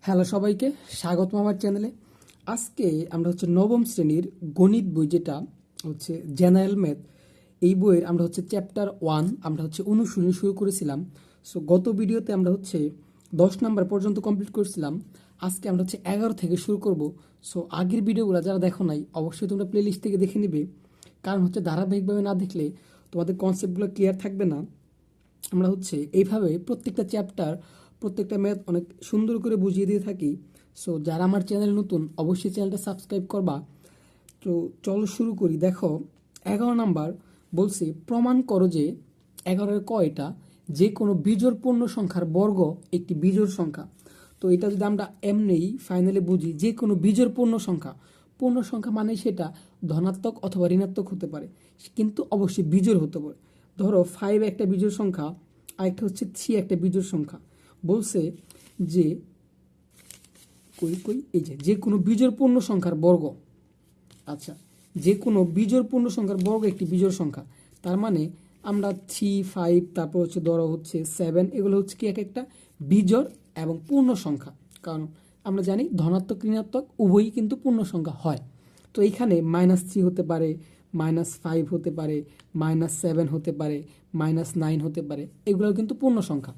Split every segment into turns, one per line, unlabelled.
Hello সবাইকে স্বাগতম আমার চ্যানেলে। আজকে আমরা নবম শ্রেণীর গণিত বই, যেটা হচ্ছে জেনারেল ম্যাথ, এই বইয়ের আমরা চ্যাপ্টার 1 আমরা অনুশীলন শুরু করেছিলাম। সো গত ভিডিওতে আমরা 10 নাম্বার পর্যন্ত কমপ্লিট করেছিলাম। আজকে আমরা 11 থেকে শুরু করব। সো আগের ভিডিওগুলো যারা দেখো নাই অবশ্যই তোমরা প্লেলিস্ট থেকে দেখে নিবে, কারণ ধারাবাহিকভাবে না দেখলে তোমাদের কনসেপ্টগুলো ক্লিয়ার থাকবে না। আমরা এইভাবে প্রত্যেকটা চ্যাপ্টার, প্রত্যেকটা ম্যাথ অনেক সুন্দর করে বুঝিয়ে দিয়ে থাকি। সো যারা আমার চ্যানেল নতুন অবশ্যই চ্যানেলটা সাবস্ক্রাইব করবা। তো চলো শুরু করি। দেখো 11 নাম্বার বলছে, প্রমাণ করো যে 11-এর ক এটা যে কোনো বিজোড় পূর্ণ সংখ্যার বর্গ একটি বিজোড় সংখ্যা। তো এটা যদি আমরা এমনি ফাইনালে বুঝি, যে কোনো বিজোড় পূর্ণ সংখ্যা মানে সেটা ধনাত্মক অথবা ঋণাত্মক হতে পারে, কিন্তু অবশ্যই বিজোড় হতে পারে। ধরো 5 একটা বিজোড় সংখ্যা, আরেকটা 3 একটা বিজোড় সংখ্যা। বলছে যে এই যে কোনো বিজোড় পূর্ণ সংখ্যার বর্গ, আচ্ছা, যে কোনো বিজোড় পূর্ণ সংখ্যার বর্গ একটি বিজোড় সংখ্যা। তার মানে আমরা 3, 5, তারপর ধরো 7, এগুলো কি এক একটা বিজোড় এবং পূর্ণ সংখ্যা। কারণ আমরা জানি ধনাত্মক ঋণাত্মক উভয়ই কিন্তু পূর্ণ সংখ্যা হয়। তো এইখানে -3 হতে পারে, -5 হতে পারে, -7 হতে পারে, -9 হতে পারে, এগুলো কিন্তু পূর্ণ সংখ্যা।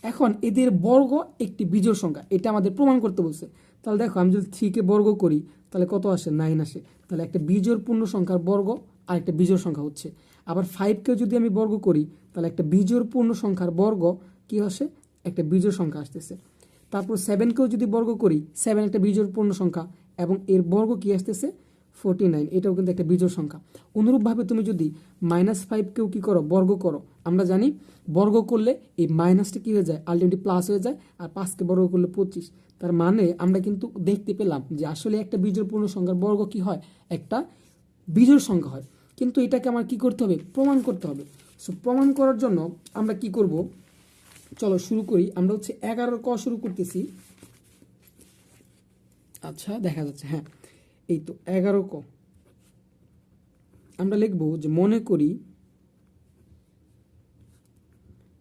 এখন এদের বর্গ একটি বিজোড় সংখ্যা, এটা আমাদের প্রমাণ করতে বলছে। তাহলে দেখো, আমি যদি 3 কে বর্গ করি তাহলে কত আসে? 9 আসে। তাহলে একটা বিজোড় পূর্ণ সংখ্যার বর্গ আর একটা বিজোড় সংখ্যা হচ্ছে। আবার 5কেও যদি আমি বর্গ করি তাহলে একটা বিজোড় পূর্ণ সংখ্যার বর্গ কি আসে? একটা বিজোড় সংখ্যা আসতেছে। তারপর 7কেও যদি বর্গ করি, 7 একটা বিজোড় পূর্ণ সংখ্যা এবং এর বর্গ কি আসতেছে? 49, এটাও কিন্তু একটা বিজোড় সংখ্যা। অনুরূপভাবে তুমি যদি -5কেও কি করো? বর্গ করো। আমরা জানি বর্গ করলে এই মাইনাসটা কি হয়ে যায়? আলটিমেটলি প্লাস হয়ে যায়। আর 5কে বর্গ করলে 25। তার মানে আমরা কিন্তু দেখতে পেলাম যে আসলে একটা বিজোড় পূর্ণ সংখ্যার বর্গ কি হয়? একটা বিজোড় সংখ্যা হয়। কিন্তু এটাকে আমার কি করতে হবে? প্রমাণ করতে হবে। সো প্রমাণ করার জন্য আমরা কি করব? চলো শুরু করি। আমরা 11 ক শুরু করতেছি। আচ্ছা, দেখা যাচ্ছে, হ্যাঁ, এই তো 11 ক। আমরা লিখব যে মনে করি,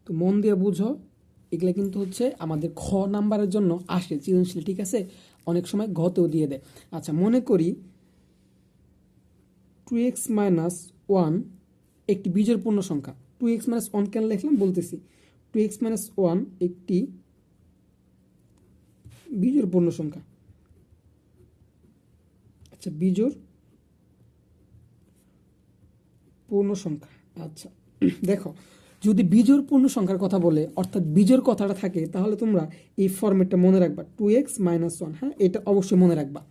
তো মন দিয়ে বুঝো, এগুলা কিন্তু আমাদের খ নাম্বারের জন্য আসে সৃজনশীল, ঠিক আছে? অনেক সময় ঘতেও দিয়ে দেয়। আচ্ছা, মনে করি 2x - 1 একটি বিজোড় পূর্ণ সংখ্যা। 2x - 1 কেন লিখলাম বলতেছি। 2x - 1 একটি বিজোড় পূর্ণ সংখ্যা। আচ্ছা, বিজোড় পূর্ণ সংখ্যা। আচ্ছা দেখো, যদি বিজোড় পূর্ণ সংখ্যার কথা বলে, অর্থাৎ বিজোড় কথাটা থাকে, তাহলে তোমরা এই ফরম্যাটটা মনে রাখবা, 2x - 1। হ্যাঁ, এটা অবশ্যই মনে রাখবা।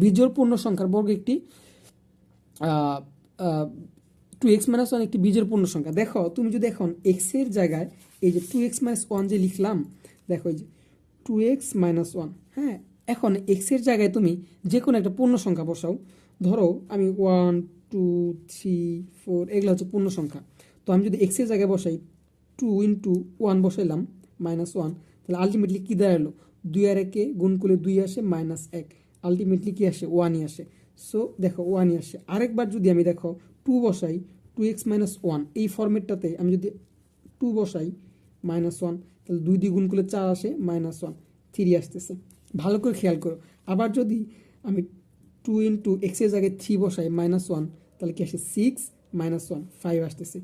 বিজোড় পূর্ণ সংখ্যার বর্গ একটি 2x - 1 একটি বিজোড় পূর্ণ সংখ্যা। দেখো, তুমি যদি এখন x এর জায়গায় এই যে 2x - 1 যে লিখলাম, দেখো এই যে 2x - 1, হ্যাঁ, এখন x এর জায়গায় তুমি যে কোনো একটা পূর্ণ সংখ্যা বসাও। ধরো আমি 1, 2, 3, 4, এগুলো পূর্ণ সংখ্যা। তো আমি যদি x এর জায়গায় বসাই 2 × 1 বসাইলাম -1, তাহলে আলটিমেটলি কি দাঁড়ালো? 2 আর 1 গুণ করলে 2 আসে, -1, আলটিমেটলি কি আসে? 1ই আসে। সো দেখো 1ই আসে। আরেকবার যদি আমি দেখো 2 বসাই, 2x - 1, এই ফরম্যাটটাতে আমি যদি 2 বসাই -1, তাহলে 2 দিয়ে গুণ করলে 4 আসে, -1, 3 আসতেছে। ভালো করে খেয়াল করো। আবার যদি আমি 2 × x এর জায়গায় 3 বসাই -1, তাহলে কি আসে? 6 - 1, 5 আসতেছে।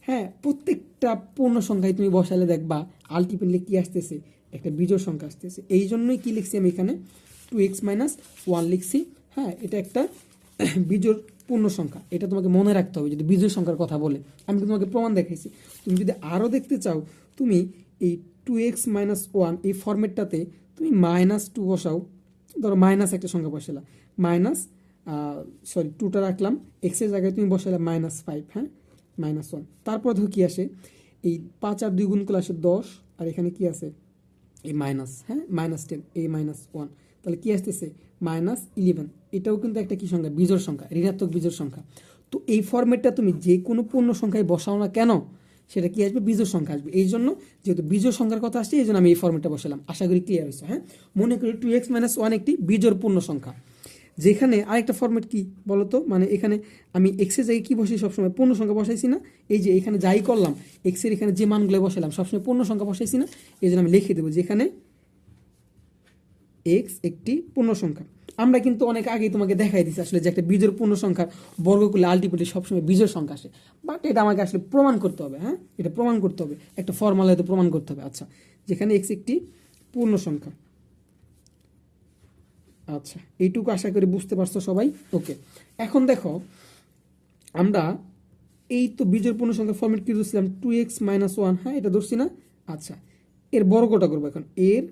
হ্যাঁ, প্রত্যেকটা পূর্ণ সংখ্যায় তুমি বসালে দেখবা আলটিমেটলি কি আসতেছে? একটা বিজোড় সংখ্যা আসতেছে। এই জন্যই কি লিখছি আমি এখানে 2x - 1 লিখছি। হ্যাঁ, এটা একটা বিজোড় পূর্ণ সংখ্যা, এটা তোমাকে মনে রাখতে হবে যদি বিজোড় সংখ্যার কথা বলে। আমি তোমাকে প্রমাণ দেখাইছি। তুমি যদি আরও দেখতে চাও, তুমি এই 2x - 1 এই ফরম্যাটটাতে তুমি -2 বসাও। ধরো মাইনাস একটা সংখ্যা বসালা, -2টা রাখলাম, এক্সের জায়গায় তুমি বসালে -5, হ্যাঁ, -1। তারপর ধর কি আসে? এই 5 আর 2 গুণ করলে আসে 10, আর এখানে কি আছে? এই মাইনাস, হ্যাঁ, -10, এই -1, তাহলে কি আসতেছে? -11। এটাও কিন্তু একটা কি সংখ্যা? বিজোড় সংখ্যা, ঋণাত্মক বিজোড় সংখ্যা। তো এই ফরম্যাটটা তুমি যে কোনো পূর্ণ সংখ্যায় বসাও না কেন, সেটা কি আসবে? বিজোড় সংখ্যা আসবে। এই জন্য যেহেতু বিজোড় সংখ্যার কথা আসছে, এই জন্য আমি এই ফরম্যাটটা বসালাম। আশা করি ক্লিয়ার হয়েছে। হ্যাঁ, মনে করি 2x - 1 একটি বিজোড় পূর্ণ সংখ্যা। যেখানে আরেকটা ফরম্যাট কি বলতো, মানে এখানে আমি এক্সের জায়গায় কি বসাই? সবসময় পূর্ণ সংখ্যা বসাইছি না? এই যে এখানে যাই করলাম, এক্সের এখানে যে মানগুলো বসাইলাম সবসময় পূর্ণ সংখ্যা বসাইছি না? এই জন্য আমি লিখে দেবো যেখানে এক্স একটি পূর্ণ সংখ্যা। আমরা কিন্তু অনেক আগেই তোমাকে দেখাই দিচ্ছি আসলে যে একটা বিজোড় পূর্ণ সংখ্যার বর্গ করলে আলটিমেটলি সবসময় বিজোড় সংখ্যা আসে, বাট এটা আমাকে আসলে প্রমাণ করতে হবে। হ্যাঁ, এটা প্রমাণ করতে হবে, একটা ফর্মুলাতে প্রমাণ করতে হবে। আচ্ছা, যেখানে এক্স একটি পূর্ণ সংখ্যা। আচ্ছা, এইটুকু আশা করি বুঝতে পারছো সবাই। ওকে, এখন দেখো আমরা এই তো বিজোড় পূর্ণ সংখ্যার ফর্মেট কি ধরছিলাম, 2x-1। হ্যাঁ, এটা ধরছি না? আচ্ছা, এর বর্গটা করবো এখন, এর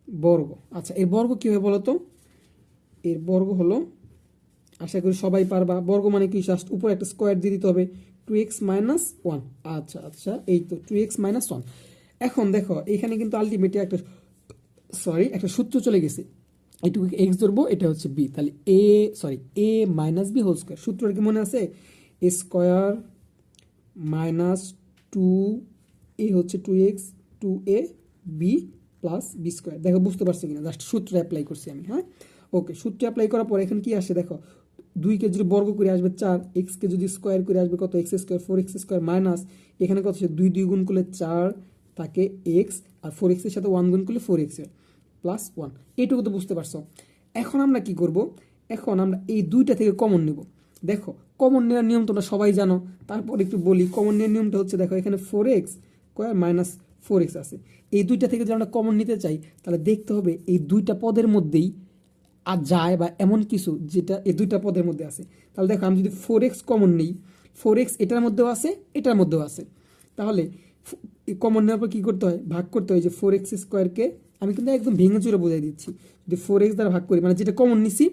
বর্গ। আচ্ছা, এর বর্গ কি হবে বলো তো? এর বর্গ হলো, আশা করি সবাই পারবা, বর্গ মানে কি, জাস্ট উপরে একটা স্কোয়ার দিয়ে দিতে হবে, 2x-1। আচ্ছা আচ্ছা, এই তো 2x-1। এখন দেখো এখানে কিন্তু আলটিমেটলি একটা সূত্র চলে গেছে, এটুকু এক্স ধরবো, এটা হচ্ছে বি, তাহলে এ মাইনাস বি হোল স্কোয়ার। সূত্রটা কি মনে আছে? এ স্কোয়ার মাইনাস 2a হচ্ছে 2x, 2a B plus B square. দেখো বুঝতে পারছি কিনা, জাস্ট সূত্র অ্যাপ্লাই করছি আমি। হ্যাঁ, ওকে, সূত্র অ্যাপ্লাই করার পর এখন কি আসে দেখো, 2কে যদি বর্গ করে আসবে 4, এক্সকে যদি স্কোয়ার করে আসবে কত, x square, 4x square minus এখানে কত হচ্ছে 2 গুণ করলে 4 তাকে এক্স, আর 4x এর সাথে 1 গুণ করলে 4x প্লাস 1। এইটুকু তো বুঝতে পারছো। এখন আমরা কি করব, এখন আমরা এই দুইটা থেকে কমন নিব। দেখো কমন নেওয়ার নিয়ম তোমরা সবাই জানো, তারপর একটু বলি। কমন নেওয়ার নিয়মটা হচ্ছে, দেখো এখানে 4x স্কোয়ার মাইনাস 4x আছে, এই দুইটা থেকে যদি আমরা কমন নিতে চাই তাহলে দেখতে হবে এই দুইটা পদের মধ্যেই আর যায় বা এমন কিছু যেটা এই দুইটা পদের মধ্যে আছে। তাহলে দেখো আমি যদি 4x কমন নিই, 4x এটার মধ্যেও আছে, এটার মধ্যেও আছে, তাহলে কমন নেওয়ার পর কী করতে হয়, ভাগ করতে হয়। যে 4x স্কোয়ারকে আমি কিন্তু একদম ভেঙে চুরে বোঝাই দিচ্ছি, যদি 4x দ্বারা ভাগ করি, মানে যেটা কমন নিছি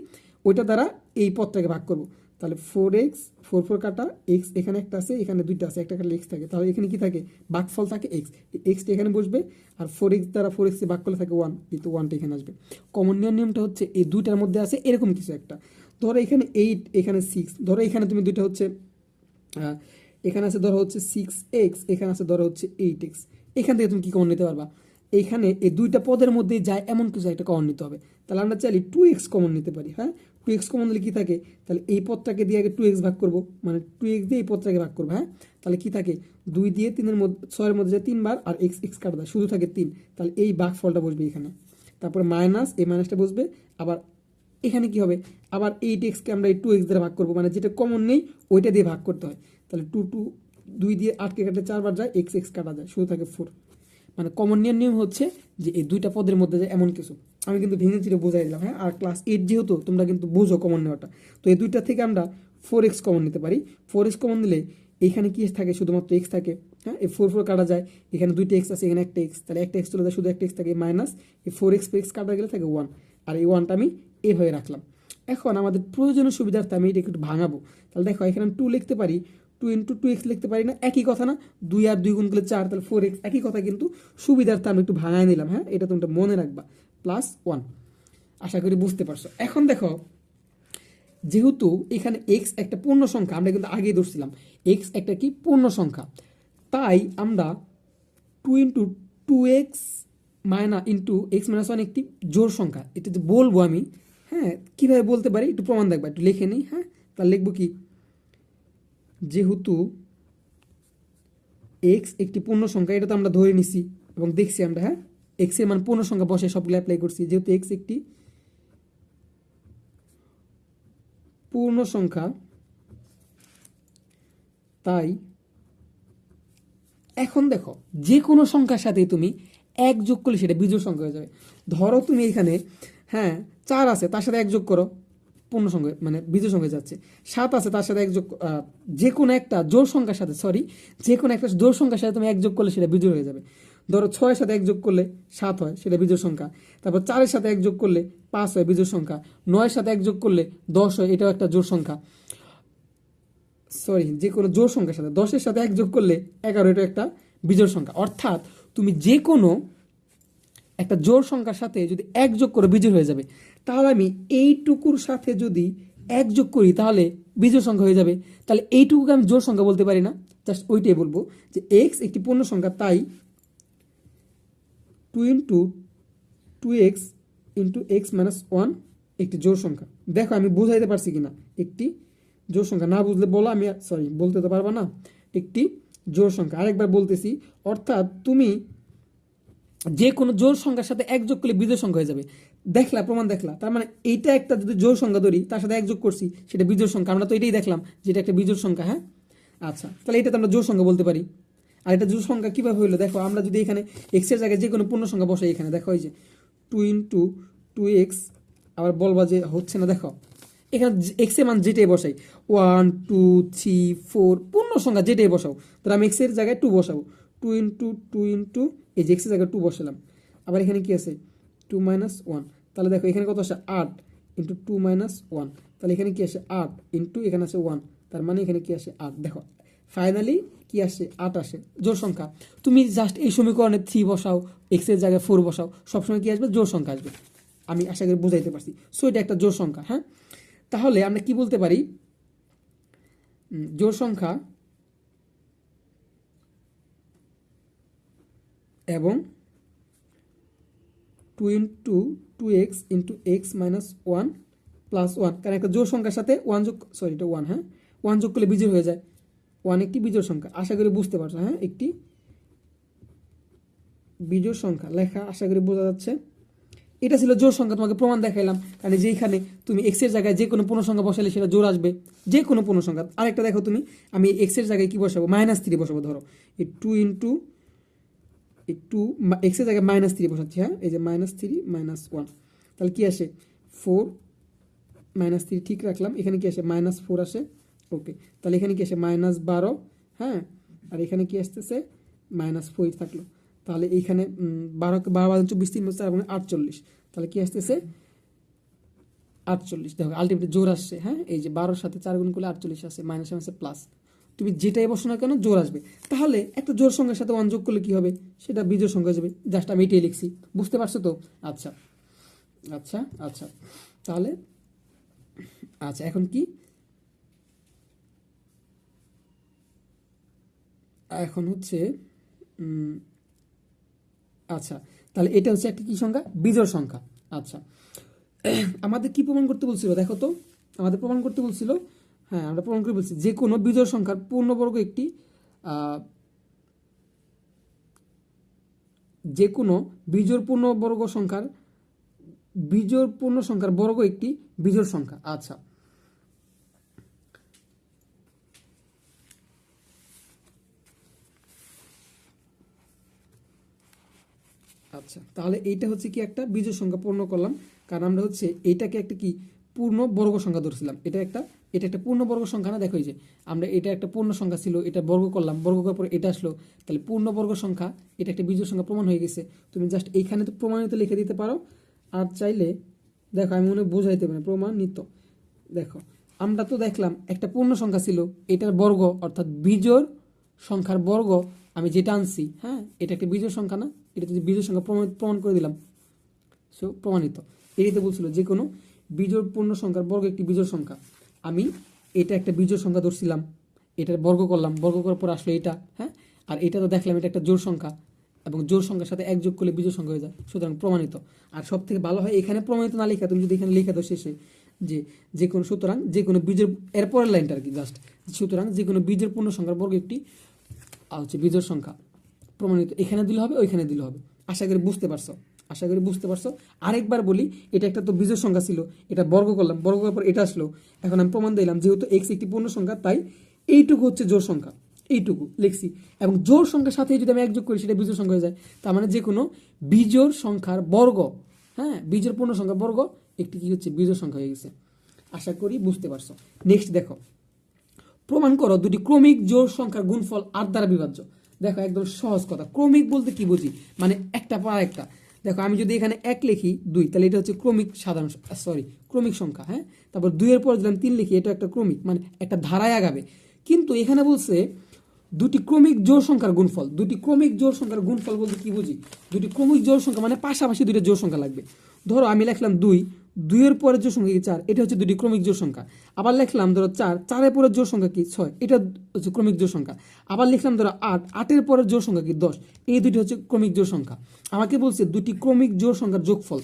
ওইটা দ্বারা এই পদটাকে ভাগ করব, তাহলে 4x, 4 কাটা, এক্স এখানে একটা আছে, এখানে দুইটা আছে, একটা কাটলে এক্স থাকে, তাহলে এখানে কি থাকে, ভাগফল থাকে এক্স, এক্সটা এখানে বসবে, আর 4x দ্বারা 4x ভাগ করলে থাকে 1, কিন্তু 1টা এখানে আসবে। কমন নেওয়ার নিয়মটা হচ্ছে এই দুইটার মধ্যে আছে এরকম কিছু একটা, ধরো এখানে 8, এখানে 6, ধরো এখানে তুমি দুইটা হচ্ছে এখানে আছে ধরো হচ্ছে 6x, এখানে আছে ধরো হচ্ছে 8x, এখান থেকে তুমি কি কমন নিতে পারবা, এইখানে এই দুইটা পদের মধ্যে যায় এমন কিছু একটা কমন নিতে হবে। তাহলে আমরা চাইলে 2x কমন নিতে পারি। হ্যাঁ, 2x কমন নিলে কি থাকে, তাহলে এই পদটাকে দিয়ে আগে 2x ভাগ করবো, মানে 2x দিয়ে এই পদটাকে ভাগ করবো। হ্যাঁ, তাহলে কি থাকে, 2 দিয়ে 3-এর মধ্যে 6-এর মধ্যে যায় 3 বার, আর x কাটা দেয়, শুধু থাকে 3, তাহলে এই ভাগ ফলটা বসবে এখানে, তারপরে মাইনাস, এই মাইনাসটা বসবে, আবার এখানে কি হবে, আবার 8xকে আমরা এই 2x দ্বারা ভাগ করবো, মানে যেটা কমন নেই ওইটা দিয়ে ভাগ করতে হয়, তাহলে 2 দিয়ে 8কে কাটলে 4 বার যায়, x কাটা যায়, শুধু থাকে 4। মানে কমন নিয়ম হচ্ছে যে এই দুইটা পদের মধ্যে যায় এমন কিছু। আমি কিন্তু ভেঙে চিরে বোঝাই দিলাম। হ্যাঁ, আর ক্লাস 8 যেহেতু তোমরা কিন্তু বোঝো কমন নেওয়াটা, তো এই দুইটা থেকে আমরা 4x কমন নিতে পারি। 4x কমন নিলে এইখানে কি থাকে, শুধুমাত্র x থাকে। হ্যাঁ, এই 4 কাটা যায়, এখানে দুইটা x আছে, এখানে একটা x, তাহলে একটা x চলে যায়, শুধু একটা x থাকে, মাইনাস এই 4x কাটা গেলে থাকে 1, আর এই 1টা আমি এভাবে রাখলাম। এখন আমাদের প্রয়োজনীয় সুবিধার্থে আমি এটা একটু ভাঙাবো। তাহলে দেখো এখানে আমি 2 লিখতে পারি, 2 × 2x লিখতে পারি না, একই কথা না, 2 আর 2 গুণ করলে 4, তাহলে 4x, একই কথা, কিন্তু সুবিধার্থে আমি একটু ভাঙায় নিলাম। হ্যাঁ, এটা তোমরা মনে রাখবা, প্লাস 1। আশা করি বুঝতে পারছো। এখন দেখো যেহেতু এখানে x একটা পূর্ণ সংখ্যা, আমরা কিন্তু আগেই ধরছিলাম x একটা কি পূর্ণ সংখ্যা, তাই আমরা 2 × 2x x - 1 একটি জোড় সংখ্যা, এটা যে বলবো আমি। হ্যাঁ, কীভাবে বলতে পারি একটু প্রমাণ দেখবা, একটু লিখে নিই। হ্যাঁ, তাহলে লিখবো কি, যেহেতু x একটি পূর্ণ সংখ্যা, এটা তো আমরা ধরে নিছি এবং দেখছি আমরা। হ্যাঁ, x এর মান পূর্ণ সংখ্যা বসে সবগুলো অ্যাপ্লাই করছি, যেহেতু x একটি পূর্ণ সংখ্যা, তাই এখন দেখো যে কোনো সংখ্যার সাথে তুমি 1 যোগ করলে সেটা বিজোড় সংখ্যা হয়ে যাবে। ধরো তুমি এখানে 4 আছে, তার সাথে 1 যোগ করো, পূর্ণ সংখ্যা মানে বিজোড় সংখ্যা যাচ্ছে। 7 আছে, তার সাথে 1 যোগ, যে কোনো একটা জোড় সংখ্যার সাথে, যে কোনো একটা জোড় সংখ্যার সাথে তুমি 1 যোগ করলে সেটা বিজোড় হয়ে যাবে। ধরো 6-এর সাথে 1 যোগ করলে 7 হয়, সেটা বিজোড় সংখ্যা। তারপর 4-এর সাথে 1 যোগ করলে 5 হয়, বিজোড় সংখ্যা। 9-এর সাথে 1 যোগ করলে 10 হয়, এটাও একটা জোড় সংখ্যা। যে কোনো জোড় সংখ্যার সাথে 10-এর সাথে 1 যোগ করলে 11, এটা একটা বিজোড় সংখ্যা। অর্থাৎ তুমি যে কোনো একটা জোড় সংখ্যার সাথে যদি 1 যোগ করে বিজোড় হয়ে যাবে, তাহলে আমি এইটুকুর সাথে যদি 1 যোগ করি তাহলে বিজোড় সংখ্যা হয়ে যাবে। তাহলে এইটুকুকে আমি জোড় সংখ্যা বলতে পারি না, জাস্ট ওইটাই বলবো যে x একটি পূর্ণ সংখ্যা, তাই 2 × 2x x - 1 একটি জোড় সংখ্যা। দেখো আমি বুঝাইতে পারছি কিনা, একটি জোড় সংখ্যা। না বুঝলে বলো, আমি বলতে তো পারবা না, একটি জোড় সংখ্যা। আরেকবার বলতেছি, অর্থাৎ তুমি যে কোনো জোড় সংখ্যার সাথে এক যোগ করলে বিজোড় সংখ্যা হয়ে যাবে। দেখলা প্রমাণ দেখলা, তার মানে এইটা একটা যদি জোড় সংখ্যা ধরি তার সাথে এক যোগ করছি সেটা বিজোড় সংখ্যা, আমরা তো এটাই দেখলাম যেটা একটা বিজোড় সংখ্যা। হ্যাঁ আচ্ছা, তাহলে এটা তো আমরা জোড় সংখ্যা বলতে পারি। আর এটা জোড় সংখ্যা কীভাবে হইলো দেখো, আমরা যদি এখানে এক্সের জায়গায় যে কোনো পূর্ণ সংখ্যা বসাই, এখানে দেখো এই যে 2 × 2x, আবার বলবা যে হচ্ছে না, দেখো এখানে এক্স এর মান যেটাই বসাই 1 2 3 4 পূর্ণ সংখ্যা যেটাই বসাও, তাহলে আমি এক্স এর জায়গায় 2 বসাবো, 2 × 2 এই যে এক্স এর জায়গায় 2 বসালাম। আবার এখানে কি আছে 2 - 1, তাহলে দেখো এখানে কত আসে 8 × 2 - 1, তাহলে এখানে কি আসে 8 এখানে আছে 1, তার মানে এখানে কি আসে 8। দেখো ফাইনালি কি আসে 8 আসে, জোড় সংখ্যা। তুমি জাস্ট এই সমীকরণে 3 বসাও, এক্স এর জায়গায় 4 বসাও, সবসময় কি আসবে জোড় সংখ্যা আসবে। আমি আশা করি বুঝাইতে পারছি। সো এটা একটা জোড় সংখ্যা। হ্যাঁ, তাহলে আমরা কি বলতে পারি, জোড় সংখ্যা এবং 2 × 2x × x - 1 + 1, কারণ একটা জোড় সংখ্যার সাথে 1 যোগ, সরি এটা 1, হ্যাঁ 1 যোগ করলে বিজোড় হয়ে যায়, 1 একটি বিজোড় সংখ্যা। আশা করি বুঝতে পারছো। হ্যাঁ, একটি বিজোড় সংখ্যা লেখা আশা করি বোঝা যাচ্ছে। এটা ছিল জোড় সংখ্যা, তোমাকে প্রমাণ দেখাইলাম, কারণ যেখানে তুমি এক্স এর জায়গায় যে কোনো পূর্ণ সংখ্যা বসালে সেটা জোড় আসবে, যে কোনো পূর্ণ সংখ্যা। আরেকটা দেখো তুমি, আমি এক্স এর জায়গায় কি বসাবো -3 বসাবো, ধরো এই 2 এক্স এর জায়গায় -3 বসাচ্ছি। হ্যাঁ, এই যে -3 - 1, তাহলে কি আসে 4 -3 ঠিক রাখলাম, এখানে কি আসে -4 আসে। ওকে, তাহলে এখানে কি আসে -12, হ্যাঁ, আর এখানে কি আসতেছে -4 থাকলো, তাহলে এইখানে 12 12 24 3 4 48, তাহলে কি আসতেছে 48। দেখো আলটিমেটলি জোর আসছে। হ্যাঁ, এই যে 12-র সাথে 4 গুণ করলে 48 আসে, মাইনাস আছে প্লাস, তুমি যেটাই বসো না কেন জোর আসবে। তাহলে একটা জোর সংখ্যার সাথে 1 যোগ করলে কি হবে, সেটা বিজোড় সংখ্যা যাবে। জাস্ট আমি এটাই লিখছি, বুঝতে পারছো তো? আচ্ছা আচ্ছা আচ্ছা, তাহলে আচ্ছা এখন কি, এখন হচ্ছে আচ্ছা, তাহলে এটা হচ্ছে একটা কি সংখ্যা, বিজোড় সংখ্যা। আচ্ছা, আমাদের কি প্রমাণ করতে বলছিল দেখো তো, আমাদের প্রমাণ করতে বলছিল, হ্যাঁ আমরা প্রমাণ করে বলছি যে কোনো বিজোড় সংখ্যার পূর্ণবর্গ একটি যে কোনো বিজোড় পূর্ণবর্গ সংখ্যার বিজোড় পূর্ণ সংখ্যার বর্গ একটি বিজোড় সংখ্যা। আচ্ছা, আচ্ছা তাহলে এইটা হচ্ছে কি একটা বিজোড় সংখ্যা পূর্ণ করলাম, কারণ আমরা হচ্ছে এইটাকে একটা কি পূর্ণ বর্গ সংখ্যা ধরছিলাম। এটা একটা পূর্ণ বর্গ সংখ্যা না, দেখো এই যে আমরা এটা একটা পূর্ণ সংখ্যা ছিল, এটা বর্গ করলাম, বর্গ করার পরে এটা আসলো, তাহলে পূর্ণ বর্গ সংখ্যা এটা একটা বিজোড় সংখ্যা প্রমাণ হয়ে গেছে। তুমি জাস্ট এইখানে তো প্রমাণিত লিখে দিতে পারো, আর চাইলে দেখো আমি মনে বোঝাইতে পারি প্রমাণিত। দেখো আমরা তো দেখলাম একটা পূর্ণ সংখ্যা ছিল, এটার বর্গ অর্থাৎ বিজোড় সংখ্যার বর্গ আমি যেটা আনছি, হ্যাঁ এটা একটা বিজোড় সংখ্যা না, এটা যদি বিজোড় সংখ্যা প্রমাণ করে দিলাম, সো প্রমাণিত। এটাতে বলছিল যে কোনো বিজোড় পূর্ণ সংখ্যার বর্গ একটি বিজোড় সংখ্যা। আমি এটা একটা বিজোড় সংখ্যা ধরছিলাম, এটার বর্গ করলাম, বর্গ করার পর আসলো এটা, হ্যাঁ আর এটা তো দেখলাম এটা একটা জোড় সংখ্যা, এবং জোড় সংখ্যার সাথে এক যোগ করলে বিজোড় সংখ্যা হয়ে যায়, সুতরাং প্রমাণিত। আর সব থেকে ভালো হয় এখানে প্রমাণিত না লেখা, তুমি যদি এখানে লিখে দাও শেষে যে কোনো, সুতরাং যে কোনো বীজের এরপরের লাইনটা আর কি জাস্ট, সুতরাং যে কোনো বীজের পূর্ণ সংখ্যার বর্গ একটি হচ্ছে বিজোড় সংখ্যা, প্রমাণিত। এখানে দিলে হবে, ওইখানে দিলে হবে। আশা করি বুঝতে পারছো, আশা করি বুঝতে পারছো। আরেকবার বলি, এটা একটা তো বিজোড় সংখ্যা ছিল, এটা বর্গ করলাম, বর্গ করার পর এটা আসলো, এখন আমি প্রমাণ দিলাম যেহেতু এক্স একটি পূর্ণ সংখ্যা, তাই এইটুকু হচ্ছে জোড় সংখ্যা, এইটুকু লিখছি। এবং জোড় সংখ্যার সাথে যদি আমি এক যোগ করি সেটা বিজোড় সংখ্যা হয়ে যায়। তার মানে যে কোনো বিজোড় সংখ্যার বর্গ, হ্যাঁ বিজোড় পূর্ণ সংখ্যার বর্গ একটি কি হচ্ছে বিজোড় সংখ্যা হয়ে গেছে। আশা করি বুঝতে পারছো। নেক্সট দেখো, প্রমাণ করো দুটি ক্রমিক জোড় সংখ্যার গুণফল 8 দ্বারা বিভাজ্য। দেখো একদম সহজ কথা, ক্রমিক বলতে কি বুঝি, মানে একটা পর একটা। দেখো আমি যদি এখানে 1 লিখি 2, তাহলে এটা হচ্ছে ক্রমিক সাধারণ ক্রমিক সংখ্যা, হ্যাঁ তারপর 2 এর পর যদি আমি 3 লিখি, এটা একটা ক্রমিক, মানে একটা ধারায় আগাবে। কিন্তু এখানে বলছে দুটি ক্রমিক জোড় সংখ্যার গুণফল। দুটি ক্রমিক জোড় সংখ্যার গুণফল বলতে কি বুঝি, দুটি ক্রমিক জোড় সংখ্যা মানে পাশাপাশি দুটো জোড় সংখ্যা লাগবে। ধরো আমি লিখলাম 2 এর পরের জোড় সংখ্যা কি 4, এটা হচ্ছে দুটি ক্রমিক জোড় সংখ্যা। আবার লিখলাম ধরো 4 এর পরের জোড় সংখ্যা কি 6, এটা হচ্ছে ক্রমিক জোড় সংখ্যা। আবার লিখলাম ধরো 8 এর পরের জোড় সংখ্যা কি 10, এই দুটি হচ্ছে ক্রমিক জোড় সংখ্যা। আমাকে বলছে দুটি ক্রমিক জোড় সংখ্যার যোগফল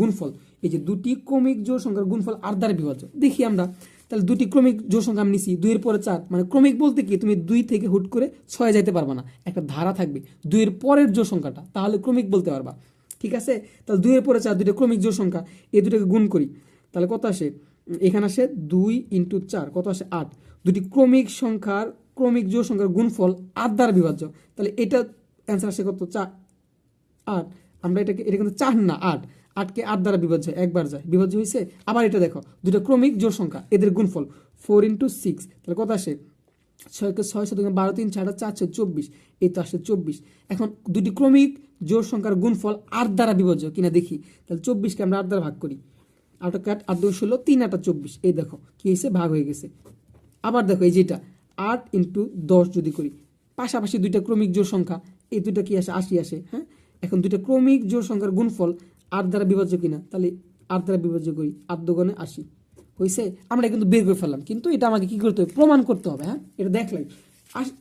গুণফল, এই যে দুটি ক্রমিক জোড় সংখ্যার গুণফল 8 দ্বারা বিভাজ্য। দেখি আমরা তাহলে দুটি ক্রমিক জোড় সংখ্যা আমি নিছি 2 এর পরে 4, মানে ক্রমিক বলতে কি তুমি 2 থেকে হুট করে 6 যাইতে পারবা না, একটা ধারা থাকবে 2 এর পরের জোড় সংখ্যাটা, তাহলে ক্রমিক বলতে পারবা। ঠিক আছে, তাহলে 2 এর পরে 4 দুইটা ক্রমিক জোড় সংখ্যা, এই দুটাকে গুণ করি তাহলে কত আসে, এখানে আসে 2 × 4 কত আসে 8। দুটি ক্রমিক সংখ্যার ক্রমিক জোড় সংখ্যার গুণফল 8 দ্বারা বিভাজ্য, তাহলে এটা অ্যান্সার আসে কত 4 8। আমরা এটা কিন্তু 4 না 8, 8কে 8 দ্বারা বিভাজ্য একবার যায়, বিভাজ্য হয়েছে। আবার এটা দেখো দুটো ক্রমিক জোড় সংখ্যা এদের গুণফল 4 × 6, তাহলে কত আসে 6কে 6 7 12 3 4 4 24, এই তো আসে 24। এখন দুটি ক্রমিক জোড় সংখ্যার গুণফল 8 দ্বারা বিভাজ্য কিনা দেখি, তাহলে 24কে আমরা 8 দ্বারা ভাগ করি, 8 কাট 8 2 16 3 8 24, এই দেখো কি হয়েছে ভাগ হয়ে গেছে। আবার দেখো এই যেটা 8 × 10 যদি করি, পাশাপাশি দুইটা ক্রমিক জোড় সংখ্যা, এই দুইটা কি আসে 80 আসে। হ্যাঁ, এখন দুইটা ক্রমিক জোড় সংখ্যার গুণফল 8 দ্বারা বিভাজ্য কিনা, তাহলে 8 দ্বারা বিভাজ্য করি, 8 দুগুণে 80 হয়েছে। আমরা কিন্তু বের করে ফেললাম, কিন্তু এটা আমাকে কি করতে হবে, প্রমাণ করতে হবে। হ্যাঁ, এটা দেখলাই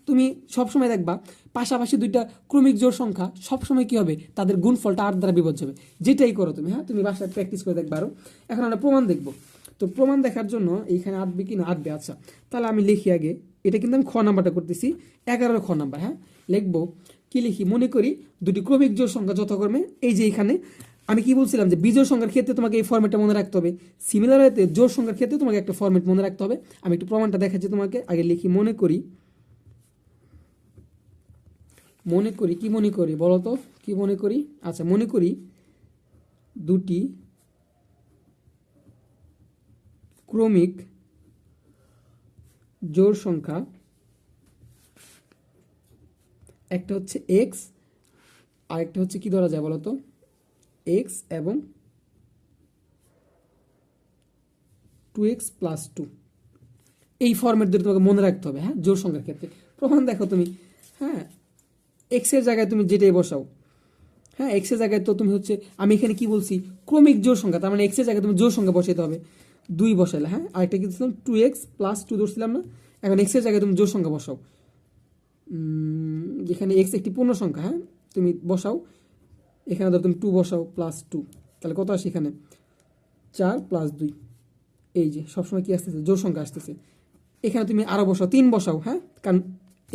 তুমি সবসময় দেখবা পাশাপাশি দুইটা ক্রমিক জোড় সংখ্যা সবসময় কি হবে, তাদের গুণফলটা 8 দ্বারা বিভাজ্য হবে, যেটাই করো তুমি। হ্যাঁ, তুমি বাসায় প্র্যাকটিস করে দেখবা। আরও এখন আমরা প্রমাণ দেখব। তো প্রমাণ দেখার জন্য এইখানে 8 কি না 8 আচ্ছা, তাহলে আমি লিখি আগে, এটা কিন্তু আমি খ নাম্বারটা করতেছি, 11 খ নাম্বার। হ্যাঁ, লিখবো কি লিখি, মনে করি দুটি ক্রমিক জোড় সংখ্যা যথাক্রমে, এই যে এখানে আমি কি বলছিলাম যে বিজোড় সংখ্যার ক্ষেত্রে তোমাকে এই ফরম্যাটটা মনে রাখতে হবে, সিমিলার হতে জোড় সংখ্যার ক্ষেত্রে তোমাকে একটা ফরম্যাট মনে রাখতে হবে। আমি একটু প্রমাণটা দেখাচ্ছি তোমাকে, আগে লিখি মনে করি কি মনে করি বলো তো, কি মনে করি। আচ্ছা, মনে করি দুটি ক্রমিক জোড় সংখ্যা, একটা হচ্ছে এক্স আর একটা হচ্ছে কি ধরা যায় বলতো, এক্স এবং 2x + 2, এই ফরম্যাট ধরে তোমাকে মনে রাখতে হবে। হ্যাঁ, জোড় সংখ্যার ক্ষেত্রে প্রমাণ দেখো তুমি। হ্যাঁ, এক্সের জায়গায় তুমি যেটাই বসাও, হ্যাঁ এক্সের জায়গায় তো তুমি হচ্ছে, আমি এখানে কি বলছি ক্রমিক জোড় সংখ্যা, তার মানে এক্সের জায়গায় তুমি জোড় সংখ্যা বসাইতে হবে, 2 বসাইলে। হ্যাঁ, আরেকটা কি দিচ্ছিলাম 2x + 2 ধরছিলাম না, এখন এক্সের জায়গায় তুমি জোড় সংখ্যা বসাও, যেখানে এক্স একটি পূর্ণ সংখ্যা। হ্যাঁ, তুমি বসাও, এখানে ধর তুমি 2 বসাও +2, তাহলে কত আসে এখানে 4 + 2, এই যে সবসময় কি আসতেছে জোড় সংখ্যা আসতেছে। এখানে তুমি আরও বসাও 3 বসাও। হ্যাঁ, কারণ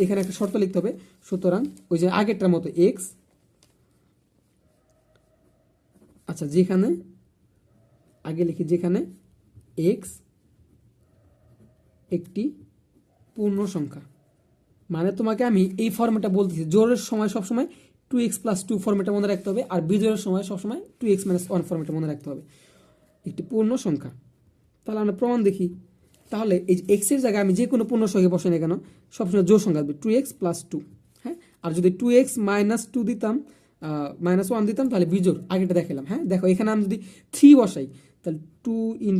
এখানে একটা শর্ত লিখতে হবে, সুতরাং ওই যে আগেরটার মতো এক্স, আচ্ছা যেখানে আগে লিখি যেখানে এক্স একটি পূর্ণ সংখ্যা, মানে তোমাকে আমি এই ফর্মেটটা বলতেছি, জোড়ের সময় সবসময় 2x + 2 ফর্মেটটা মনে রাখতে হবে, আর বিজোড়ের সময় সবসময় 2x - 1 ফর্মেটটা মনে রাখতে হবে, একটি পূর্ণ সংখ্যা। তাহলে আমরা প্রমাণ দেখি। তাহলে এই যে এক্সের জায়গায় আমি যে কোনো পূর্ণ সংখ্যা বসাই না কেন সবসময় জোড় সংখ্যা আসবে 2x + 2। হ্যাঁ, আর যদি 2x - 2 দিতাম, -1 দিতাম, তাহলে বিজোড় আগেটা দেখালাম। হ্যাঁ, দেখো এখানে আমি যদি 3 বসাই, তাহলে 2 ×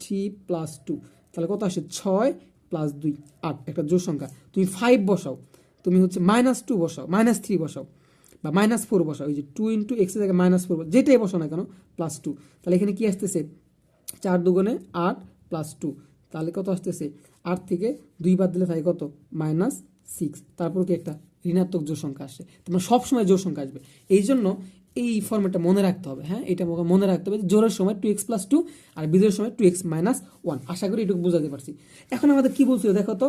3 + 2, তাহলে কত আসে 6 + 2 8, একটা জোড় সংখ্যা। তুমি 5 বসাও, তুমি হচ্ছে -2 বসাও, -3 বসাও, বা -4 বসাও, ওই যে 2 × x এর জায়গায় -4, যেটাই বসাও না কেন +2, তাহলে এখানে কি আসতেছে 4 দুগুণে 8 + 2, তাহলে কত আসতেছে 8 থেকে 2 বাদ দিলে থাকে কত -6, তারপর কি একটা ঋণাত্মক জোড় সংখ্যা আসে। তোমার সবসময় জোড় সংখ্যা আসবে, এই জন্য এই ফর্মেটটা মনে রাখতে হবে। হ্যাঁ, এটা মনে রাখতে হবে, জোড়ের সময় 2x + 2 আর বিজোড়ের সময় 2x - 1। আশা করি এটুকু বোঝাতে পারছি। এখন আমাদের কি বলছিল দেখো তো,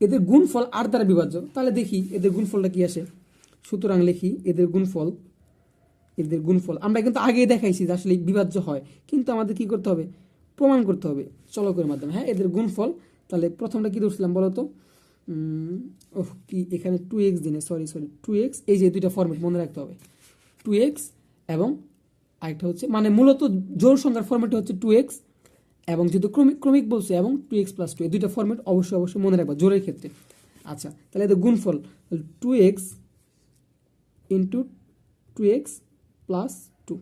এদের গুণফল 8 দ্বারা বিভাজ্য, তাহলে দেখি এদের গুণফলটা কি আসে। সুতরাং লিখি এদের গুণফল আমরা কিন্তু আগেই দেখাইছি যে আসলে বিভাজ্য হয়, কিন্তু আমাদের কি করতে হবে, প্রমাণ করতে হবে চলকের মাধ্যমে। হ্যাঁ, এদের গুণফল, তাহলে প্রথমটা কি ধরছিলাম বলো তো, কি এখানে 2x দিনে সরি 2x, এই যে দুইটা ফরম্যাট মনে রাখতে হবে, 2x এবং আরেকটা হচ্ছে, মানে মূলত জোড় সংখ্যার ফরম্যাট হচ্ছে 2x, এবং যেহেতু ক্রমিক বলছে এবং 2x + 2, এই দুইটা ফরম্যাট অবশ্যই মনে রাখবা জোড়ের ক্ষেত্রে। আচ্ছা, তাহলে এদের গুণফল 2x × 2x + 2।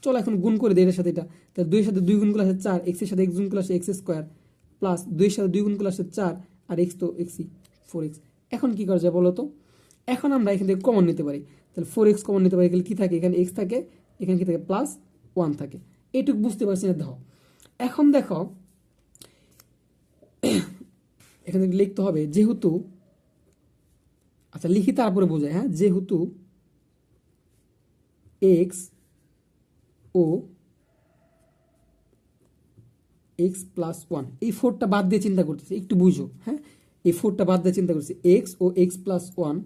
চলো এখন গুণ করে দিই এটার সাথে এটা, তাহলে 2 এর সাথে 2 গুণ করলে আসে 4, x এর সাথে x গুণ করলে আসে x² প্লাস 2 এর সাথে 2 গুণ করলে আসে 4, আর x তো xই 4x। এখন কি করা যায় বলো তো, এখন আমরা এখান থেকে কমন নিতে পারি, তাহলে 4x কমন নিতে পারি, এখানে কি থাকে, এখানে x থাকে, এখানে কি থাকে +1 থাকে। এইটুকু বুঝতে পারছি না। দেখো এখন দেখো এখানে লিখতে হবে যেহেতু, আচ্ছা লিখি তারপরে বোঝায়। হ্যাঁ, যেহেতু x ও এক্স প্লাস ওয়ান, এই ফোরটা বাদ দিয়ে চিন্তা করতেছি, একটু বুঝো, হ্যাঁ, এই ফোরটা বাদ দিয়ে চিন্তা করছি, এক্স ও এক্স প্লাস ওয়ান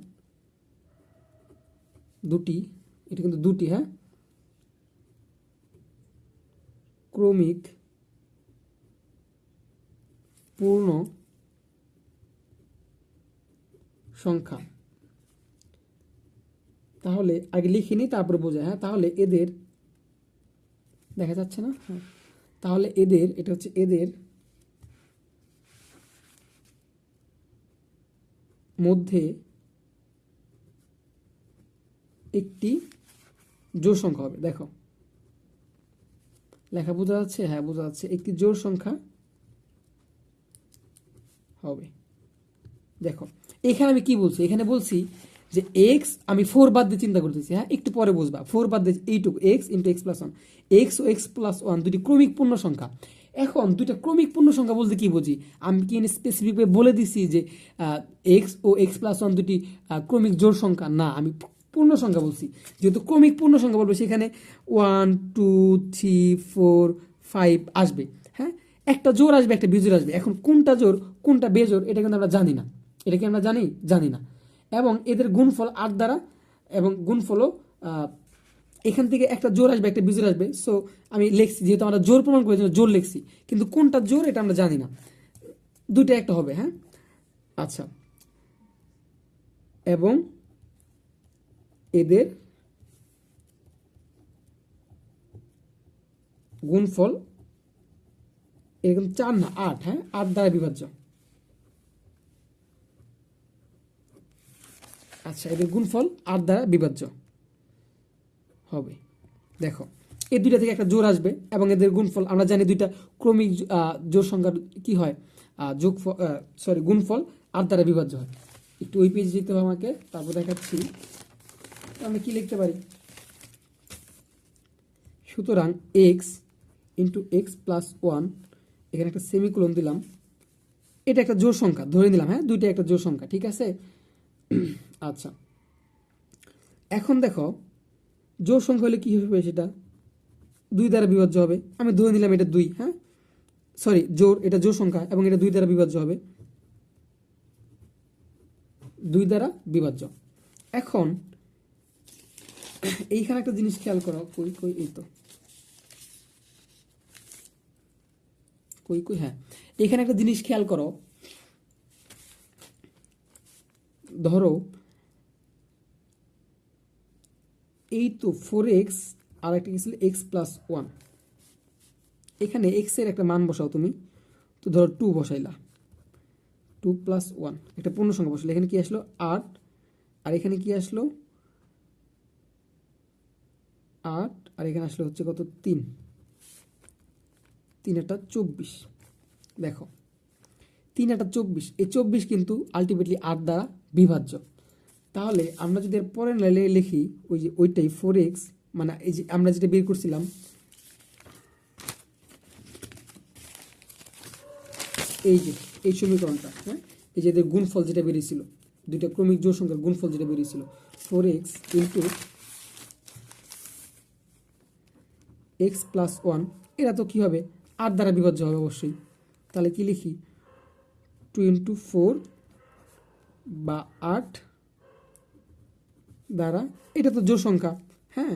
দুটি, এটা কিন্তু দুটি, হ্যাঁ, ক্রমিক পূর্ণ সংখ্যা। তাহলে আগে লিখিনি তারপরে বোঝায়, হ্যাঁ, তাহলে এদের দেখা যাচ্ছে না, হ্যাঁ, তাহলে এদের, এটা হচ্ছে এদের মধ্যে একটি জোড় সংখ্যা হবে। দেখো লেখা বোঝা যাচ্ছে, হ্যাঁ বোঝা যাচ্ছে, একটি জোড় সংখ্যা হবে। দেখো এখানে আমি কি বলছি, এখানে বলছি যে এক্স আমি ফোর বাদ দিয়ে চিন্তা করতেছি, হ্যাঁ একটু পরে বুঝবা, ফোর বাদ দিয়ে এইটুকু x into x plus one, x ও এক্স প্লাস ওয়ান দুটি ক্রমিক পূর্ণ সংখ্যা। এখন দুইটা ক্রমিক পূর্ণ সংখ্যা বলতে কি বুঝি, আমি কি স্পেসিফিকভাবে বলে দিছি যে এক্স ও এক্স প্লাস ওয়ান দুটি ক্রমিক জোড় সংখ্যা, না, আমি পূর্ণ সংখ্যা বলছি। যেহেতু ক্রমিক পূর্ণ সংখ্যা বলবো সেখানে 1 2 3 4 5 আসবে, হ্যাঁ, একটা জোড় আসবে একটা বিজোড় আসবে। এখন কোনটা জোড় কোনটা বেজোড় এটা কিন্তু আমরা জানি না, এটা কি আমরা জানি না। এবং এদের গুণফল 8 দ্বারা, এবং গুণফলও এখান থেকে একটা জোড় আসবে একটা বিজোড় আসবে। সো আমি লিখছি, যেহেতু আমরা জোড় প্রমাণ করার জন্য জোড় লিখছি, কিন্তু কোনটা জোড় এটা আমরা জানি না, দুইটা একটা হবে, হ্যাঁ। আচ্ছা, এবং এদের গুণফল এরকম 4 না 8, হ্যাঁ 8 দ্বারা বিভাজ্য। আচ্ছা, এদের গুণফল 8 দ্বারা বিভাজ্য হবে। দেখো এই দুইটা থেকে একটা জোড় আসবে এবং এদের গুণফল আমরা জানি দুইটা ক্রমিক জোড় সংখ্যার কি হয়, গুণফল 8 দ্বারা বিভাজ্য হয়। একটু ওই পেজে যেতে হবে আমাকে, তারপর দেখাচ্ছি আমরা কি লিখতে পারি। সুতরাং x into x plus one, এখানে একটা সেমিকোলন দিলাম, এটা একটা জোড় সংখ্যা ধরে নিলাম, হ্যাঁ দুইটা একটা জোড় সংখ্যা, ঠিক আছে। আচ্ছা, এখন দেখো জোড় সংখ্যা হলে কি হবে, সেটা 2 দ্বারা বিভাজ্য হবে। আমি ধরে নিলাম এটা 2, হ্যাঁ সরি জোড়, এটা জোড় সংখ্যা এবং এটা 2 দ্বারা বিভাজ্য হবে, 2 দ্বারা বিভাজ্য। এখন এইখানে একটা জিনিস খেয়াল করো, কই এই তো কই হ্যাঁ, এখানে একটা জিনিস খেয়াল করো, ধরো এই তো 4x আর একটা কি ছিল এক্স প্লাস ওয়ান, এখানে এক্স এর একটা মান বসাও তুমি, তো ধরো 2 বসাইলা, 2 প্লাস ওয়ান একটা পূর্ণ সংখ্যা বসাইলা, এখানে কি আসলো 8, আর এখানে কি আসলো 8, আর এখানে আসলে হচ্ছে কত 3, 3 একটা 24। দেখো 3 একটা 24, এই 24 কিন্তু আলটিমেটলি 8 দ্বারা বিভাজ্য। তাহলে আমরা যদি এর পরের লাইনে লিখি ওই যে ওইটাই 4x, মানে এই যে আমরা যেটা বের করছিলাম এই যে এই সমীকরণটা, হ্যাঁ এই যে এদের গুণফল যেটা বেরিয়েছিল, দুইটা ক্রমিক জোড় সংখ্যার গুণফল যেটা বেরিয়েছিল 4x into x plus one, এরা তো কী হবে 8 দ্বারা বিভাজ্য হবে অবশ্যই। তাহলে কি লিখি 2 ইন্টু 4 বা 8 দ্বারা, এটা তো জোড় সংখ্যা, হ্যাঁ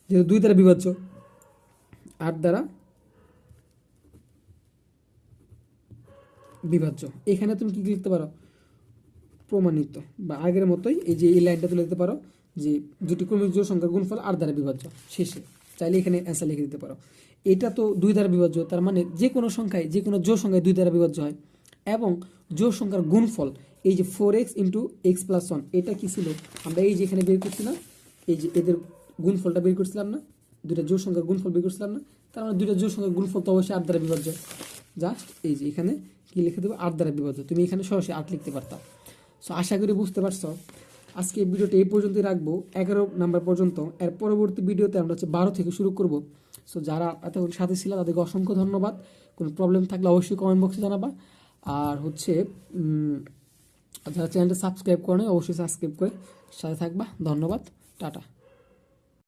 যেহেতু 2 দ্বারা বিভাজ্য, 8 দ্বারা বিভাজ্য। এখানে তুমি কি লিখতে পারো প্রমাণিত, বা আগের মতোই এই যে এই লাইনটা তুলে দিতে পারো যে দুটি ক্রমিক জোড় সংখ্যার গুণফল 8 দ্বারা বিভাজ্য, শেষে চাইলে এখানে অ্যান্সার লিখে দিতে পারো। এটা তো 2 দ্বারা বিভাজ্য, তার মানে যে কোনো সংখ্যায় যে কোনো জোড় সংখ্যায় 2 দ্বারা বিভাজ্য হয়। এবং জোড় সংখ্যার গুণফল এই যে 4x into x plus one, এটা কি ছিল আমরা এই যে এখানে বের করছিলাম, এই যে এদের গুণফলটা বের করছিলাম না, দুইটা জোড় সংখ্যার গুণফল বের করছিলাম না, তার মানে দুইটা জোড় সংখ্যার গুণফল তো অবশ্যই 8 দ্বারা বিভাজ্য। জাস্ট এই যে এখানে কি লিখে দেবো 8 দ্বারা বিভাজ্য, তুমি এখানে সরাসরি 8 লিখতে পারতাম। সো আশা করি বুঝতে পারছো। আজকে এই ভিডিওটা এই পর্যন্তই রাখবো, 11 নাম্বার পর্যন্ত। এর পরবর্তী ভিডিওতে আমরা হচ্ছে 12 থেকে শুরু করব। সো যারা এতক্ষণ সাথে ছিল তাদেরকে অসংখ্য ধন্যবাদ। কোনো প্রবলেম থাকলে অবশ্যই কমেন্ট বক্সে জানাবা। আর হচ্ছে যারা চ্যানেলটা সাবস্ক্রাইব করে অবশ্যই সাবস্ক্রাইব করে সাথে থাকবা। ধন্যবাদ, টাটা।